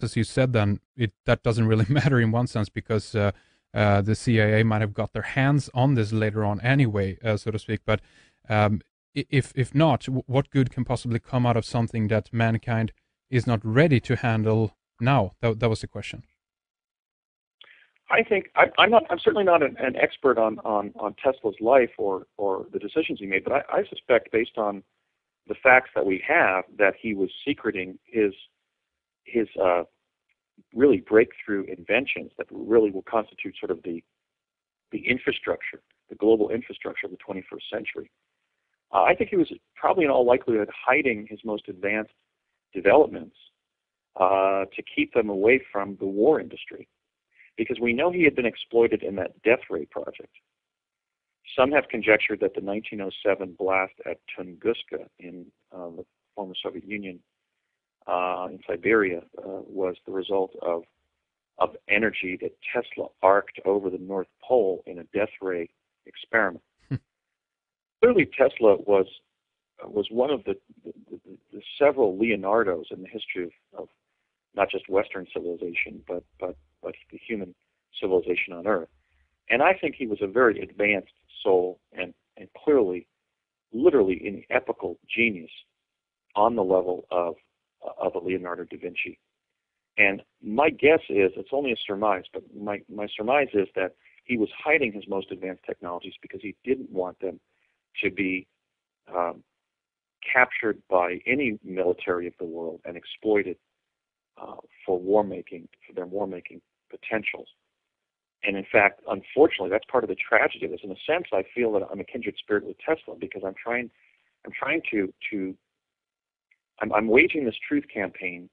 as you said, then that doesn't really matter in one sense because the CIA might have got their hands on this later on anyway, so to speak. But if not, what good can possibly come out of something that mankind is not ready to handle now? That was the question. I think I'm certainly not an expert on Tesla's life or the decisions he made, but I suspect, based on the facts that we have, that he was secreting his really breakthrough inventions that really will constitute sort of the infrastructure, the global infrastructure of the 21st century. I think he was probably in all likelihood hiding his most advanced developments to keep them away from the war industry, because we know he had been exploited in that death ray project. Some have conjectured that the 1907 blast at Tunguska in the former Soviet Union in Siberia was the result of energy that Tesla arced over the North Pole in a death ray experiment. Clearly, Tesla was one of the several Leonardos in the history of not just Western civilization, but the human civilization on Earth. And I think he was a very advanced soul and clearly, literally an epical genius on the level of a Leonardo da Vinci. And my guess is, it's only a surmise, but my surmise is that he was hiding his most advanced technologies because he didn't want them to be captured by any military of the world and exploited for their war-making potentials. And in fact, unfortunately, that's part of the tragedy of this. In a sense, I feel that I'm a kindred spirit with Tesla, because I'm waging this truth campaign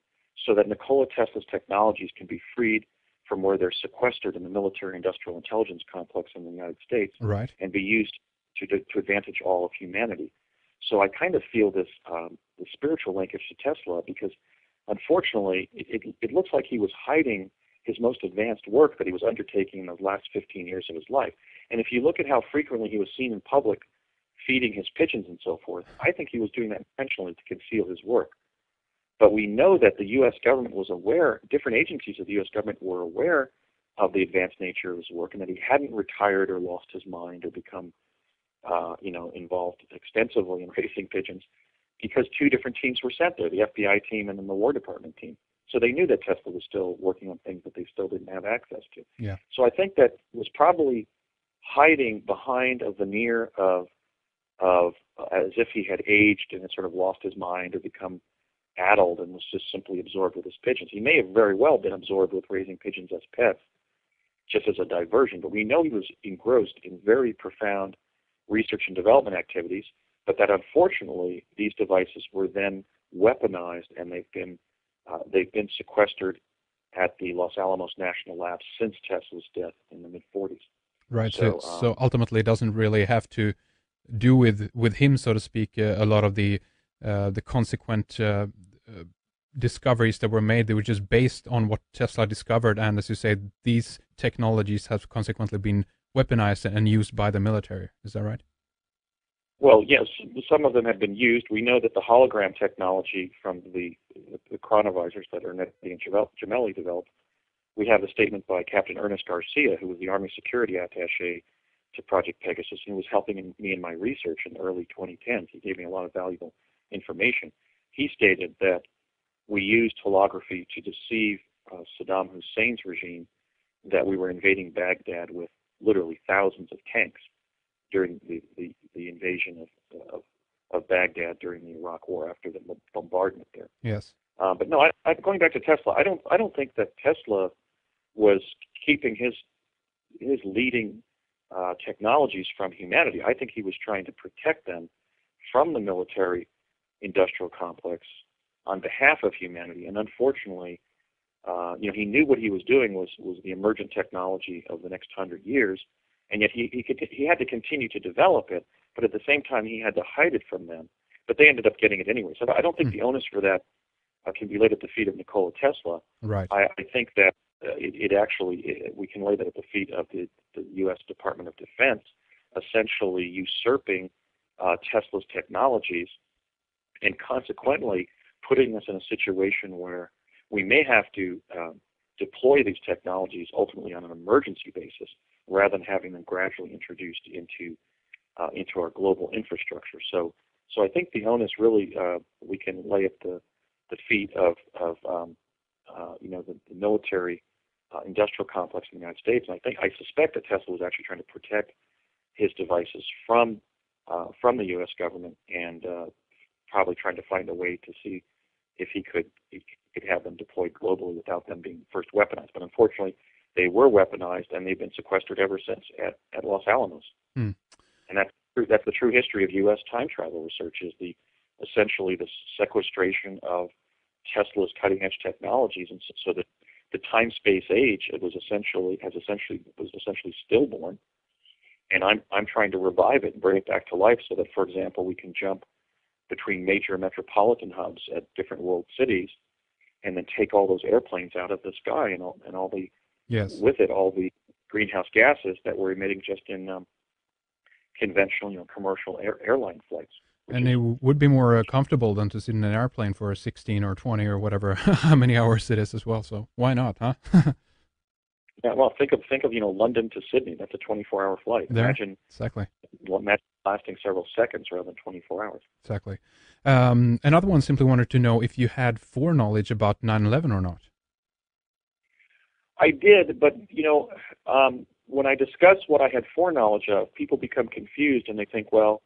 so that Nikola Tesla's technologies can be freed from where they're sequestered in the military-industrial intelligence complex in the United States, right, and be used to advantage all of humanity. So I kind of feel this the spiritual linkage to Tesla, because unfortunately it looks like he was hiding his most advanced work that he was undertaking in the last 15 years of his life. And if you look at how frequently he was seen in public feeding his pigeons and so forth, I think he was doing that intentionally to conceal his work. But we know that the U.S. government was aware, different agencies of the U.S. government were aware of the advanced nature of his work, and that he hadn't retired or lost his mind or become involved extensively in raising pigeons, because two different teams were sent there, the FBI team and then the War Department team. So they knew that Tesla was still working on things that they still didn't have access to. Yeah. So I think that was probably hiding behind a veneer of as if he had aged and had sort of lost his mind or become addled and was just simply absorbed with his pigeons. He may have very well been absorbed with raising pigeons as pets, just as a diversion, but we know he was engrossed in very profound research and development activities, but that unfortunately these devices were then weaponized, and they've been sequestered at the Los Alamos National Labs since Tesla's death in the mid-40s. Right. So ultimately, it doesn't really have to do with him, so to speak. A lot of the consequent discoveries that were made, they were just based on what Tesla discovered, and as you say, these technologies have consequently been weaponized and used by the military. Is that right? Well, yes, some of them have been used. We know that the hologram technology from the chronovisors that Ernetti and Gemelli developed, we have a statement by Captain Ernest Garcia, who was the Army Security Attaché to Project Pegasus, and was helping me in my research in the early 2010s. He gave me a lot of valuable information. He stated that we used holography to deceive Saddam Hussein's regime that we were invading Baghdad with literally thousands of tanks during the invasion of Baghdad during the Iraq War, after the bombardment there. Yes. But no, going back to Tesla, I don't think that Tesla was keeping his leading technologies from humanity. I think he was trying to protect them from the military-industrial complex on behalf of humanity. And unfortunately, he knew what he was doing was the emergent technology of the next 100 years, and yet he had to continue to develop it, but at the same time he had to hide it from them. But they ended up getting it anyway. So I don't think the onus for that can be laid at the feet of Nikola Tesla. Right. I think that we can lay that at the feet of the U.S. Department of Defense, essentially usurping Tesla's technologies, and consequently putting us in a situation where we may have to deploy these technologies ultimately on an emergency basis rather than having them gradually introduced into our global infrastructure. So I think the onus really we can lay at the feet of the military industrial complex in the United States. And I suspect that Tesla was actually trying to protect his devices from the U.S. government, and probably trying to find a way to see if he could have them deployed globally without them being first weaponized. But unfortunately, they were weaponized, and they've been sequestered ever since at Los Alamos. And that's the true history of U.S. time travel research, is essentially the sequestration of Tesla's cutting-edge technologies, and so that the time-space age was essentially stillborn. And I'm trying to revive it and bring it back to life, so that, for example, we can jump between major metropolitan hubs at different world cities, and then take all those airplanes out of the sky and all the with it all the greenhouse gases that we're emitting just in conventional, commercial airline flights. And it would be more comfortable than to sit in an airplane for 16 or 20 or whatever how many hours it is as well. So why not, huh? Yeah, well, think of London to Sydney. That's a 24-hour flight. Imagine lasting several seconds rather than 24 hours. Exactly. Another one simply wanted to know if you had foreknowledge about 9/11 or not. I did, but when I discuss what I had foreknowledge of, people become confused and they think, well,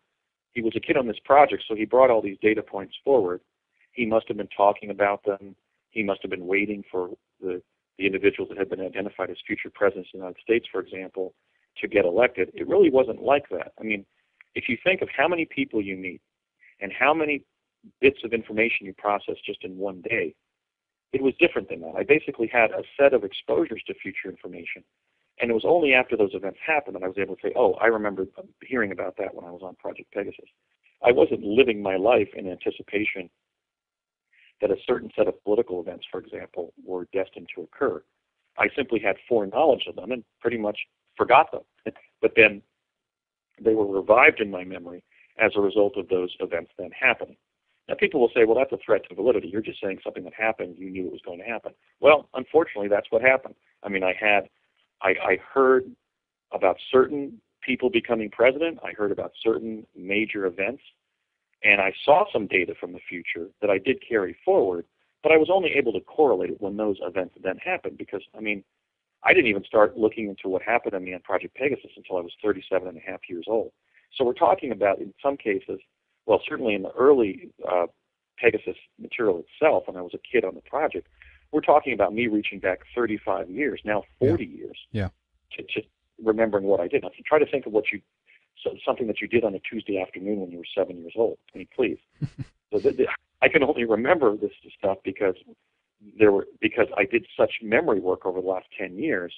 he was a kid on this project, so he brought all these data points forward. He must have been talking about them. He must have been waiting for the individuals that had been identified as future presidents of the United States, for example, to get elected. It really wasn't like that. I mean, if you think of how many people you meet and how many bits of information you process just in one day, it was different than that. I basically had a set of exposures to future information, and it was only after those events happened that I was able to say, oh, I remember hearing about that when I was on Project Pegasus. I wasn't living my life in anticipation that a certain set of political events, for example, were destined to occur. I simply had foreknowledge of them and pretty much forgot them. But then they were revived in my memory as a result of those events then happening. Now, people will say, well, that's a threat to validity. You're just saying something that happened. You knew it was going to happen. Well, unfortunately, that's what happened. I mean, I heard about certain people becoming president. I heard about certain major events. And I saw some data from the future that I did carry forward, but I was only able to correlate it when those events then happened, because, I mean, I didn't even start looking into what happened to me on Project Pegasus until I was 37 and a half years old. So we're talking about, in some cases, well, certainly in the early Pegasus material itself, when I was a kid on the project, we're talking about me reaching back 35 years, now 40 years, to remembering what I did. Now, if you try to think of something that you did on a Tuesday afternoon when you were 7 years old. I mean, please. So I can only remember this stuff because I did such memory work over the last 10 years,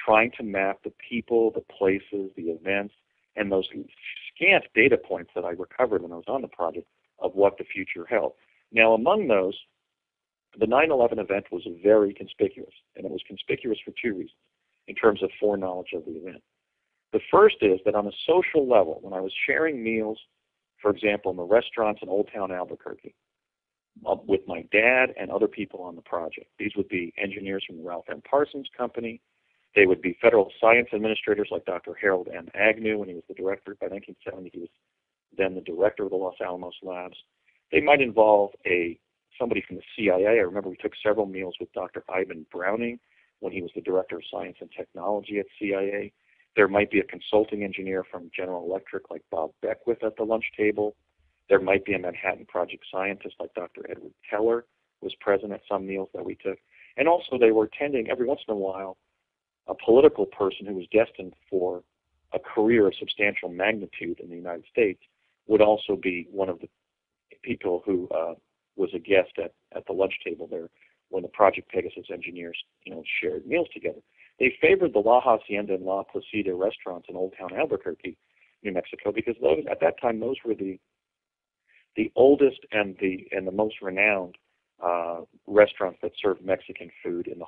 trying to map the people, the places, the events, and those scant data points that I recovered when I was on the project of what the future held. Now, among those, the 9/11 event was very conspicuous, and it was conspicuous for two reasons in terms of foreknowledge of the event. The first is that on a social level, when I was sharing meals, for example, in the restaurants in Old Town Albuquerque, with my dad and other people on the project, these would be engineers from the Ralph M. Parsons Company. They would be federal science administrators like Dr. Harold M. Agnew when he was the director. By 1970, he was then the director of the Los Alamos Labs. They might involve somebody from the CIA. I remember we took several meals with Dr. Ivan Browning when he was the director of science and technology at CIA. There might be a consulting engineer from General Electric like Bob Beckwith at the lunch table. There might be a Manhattan Project scientist like Dr. Edward Teller was present at some meals that we took. And also they were attending every once in a while a political person who was destined for a career of substantial magnitude in the United States would also be one of the people who was a guest at the lunch table there when the Project Pegasus engineers shared meals together. They favored the La Hacienda and La Placida restaurants in Old Town Albuquerque, New Mexico, because at that time those were the oldest and the most renowned restaurants that served Mexican food in the